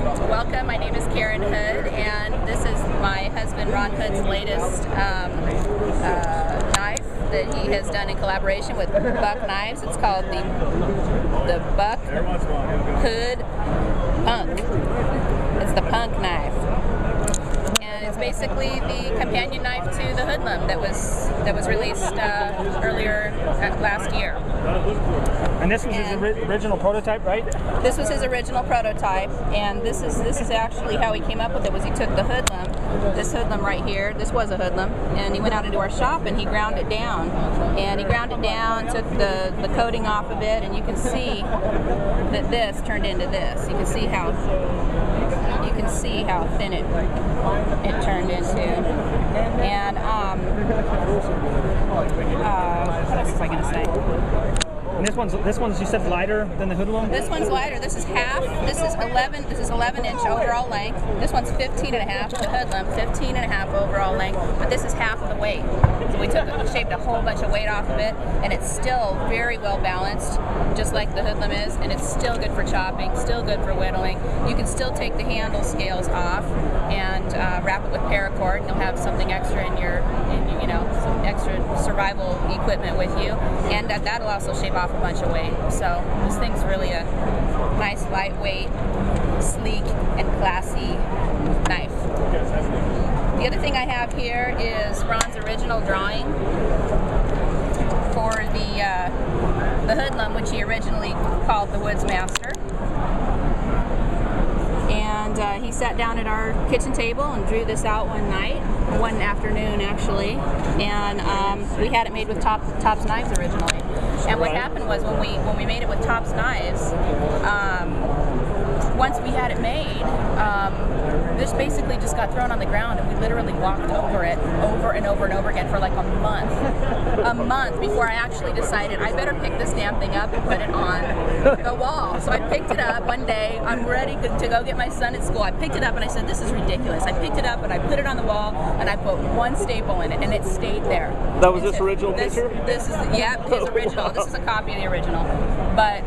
Welcome, my name is Karen Hood, and this is my husband Ron Hood's latest knife that he has done in collaboration with Buck Knives. It's called the Buck Hood Punk. It's the Punk knife. And it's basically the companion knife to the Hoodlum that was released earlier last year. And this was his original prototype, right? This was his original prototype, and this is actually how he came up with it. Was he took the Hoodlum, this Hoodlum right here. This was a Hoodlum, and he went out into our shop and he ground it down. And he ground it down, took the coating off of it, and you can see that this turned into this. You can see how thin it turned into. And what else was I going to say? And this one's you said lighter than the Hoodlum? This one's lighter. This is half. This is 11 inch overall length. This one's 15 and a half. The Hoodlum 15 and a half overall length, but this is half of the weight. So we shaved a whole bunch of weight off of it, and it's still very well balanced, just like the Hoodlum is, and it's still good for chopping, still good for whittling. You can still take the handle scales off and wrap it with paracord, and you'll have something extra in your some extra survival equipment with you, and that'll also shave off a bunch of weight. So this thing's really a nice, lightweight, sleek, and classy knife. The other thing I have here is Ron's original drawing for the Hoodlum, which he originally called the Woodsmaster. And he sat down at our kitchen table and drew this out one afternoon actually, and we had it made with Tops Knives originally. And what happened was when we made it with Tops Knives, once we had it made, this basically just got thrown on the ground, and we literally walked over it over and over and over again for like a month before I actually decided I better pick this damn thing up and put it on the wall. So I picked it up one day. I'm ready to go get my son at school. I picked it up and I said, this is ridiculous. I picked it up and I put it on the wall, and I put one staple in it, and it stayed there. That was this original picture? This is, yeah, his original. This is a copy of the original. But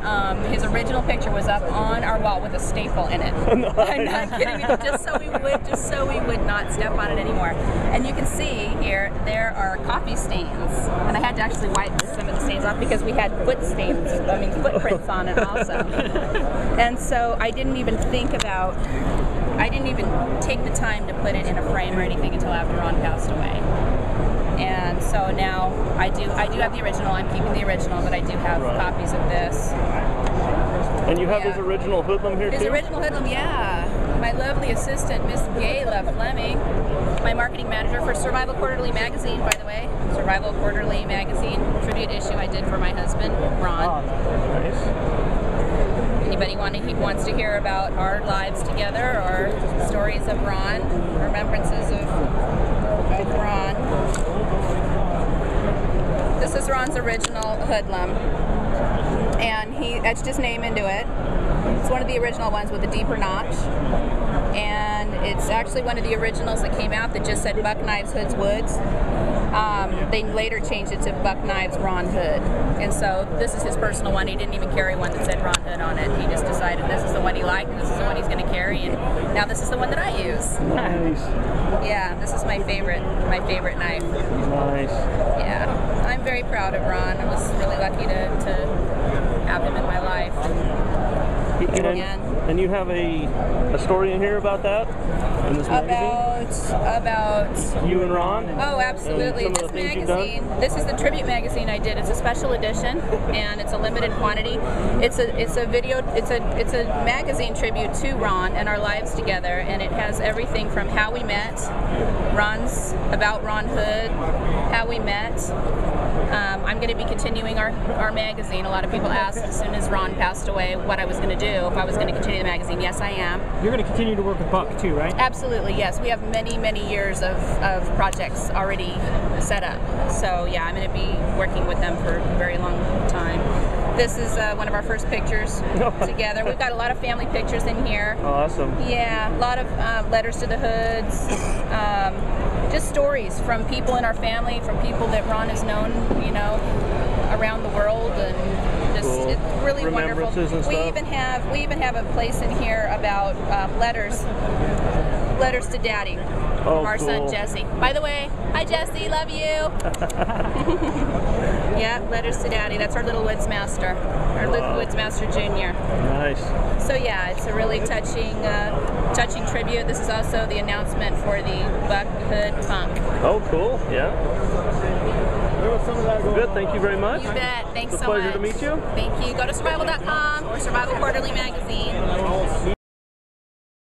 his original picture was up on our wall with a staple in it. I'm not kidding you, just so we would not step on it anymore. And you can see here, there are coffee stains. And I had to actually wipe some of the stains off because we had footprints on it also. And so I didn't even take the time to put it in a frame or anything until after Ron passed away. And so now I do have the original. I'm keeping the original, but I do have copies of this. And you have his original Hoodlum here too? His original Hoodlum, yeah. My lovely assistant, Miss Gayla Fleming, my marketing manager for Survival Quarterly magazine, by the way. Survival Quarterly magazine, tribute issue I did for my husband, Ron. Oh, nice. Anybody wants to hear about our lives together, or stories of Ron, remembrances of Ron. This is Ron's original Hoodlum, and he etched his name into it. It's one of the original ones with a deeper notch, and it's actually one of the originals that came out that just said Buck Knives Hood's Woods. They later changed it to Buck Knives Ron Hood, and so this is his personal one. He didn't even carry one that said Ron Hood on it. He just decided this is the one he liked, and this is the one he's going to carry, and now this is the one that I use. Nice. Yeah, this is my favorite knife. Nice. Yeah, I'm very proud of Ron. I was really lucky to have him in my life. And you have a story in here about that? In this magazine? About you and Ron? Oh, absolutely. This magazine, this is the tribute magazine I did. It's a special edition, and it's a limited quantity. It's a magazine tribute to Ron and our lives together, and it has everything from how we met, about Ron Hood, how we met. I'm going to be continuing our magazine. A lot of people asked as soon as Ron passed away what I was going to do, if I was going to continue the magazine. Yes, I am. You're going to continue to work with Buck too, right? Absolutely, yes. We have many, many years of projects already set up. So yeah, I'm going to be working with them for a very long time. This is one of our first pictures together. We've got a lot of family pictures in here. Awesome. Yeah, a lot of letters to the Hoods. Just stories from people in our family, from people that Ron has known, around the world, and cool. It's really wonderful. Remembrances and We stuff. even have a place in here about letters to Daddy from our son Jesse. By the way, hi Jesse, love you. Yeah, letters to Daddy. That's our little Woodsmaster, our little Woodsmaster Jr. Nice. So yeah, it's a really touching tribute. This is also the announcement for the Buck Hood Punk. Oh, cool. Yeah. Good. Thank you very much. You bet. Thanks It's a so much. pleasure to meet you. Thank you. Go to survival.com or Survival Quarterly Magazine.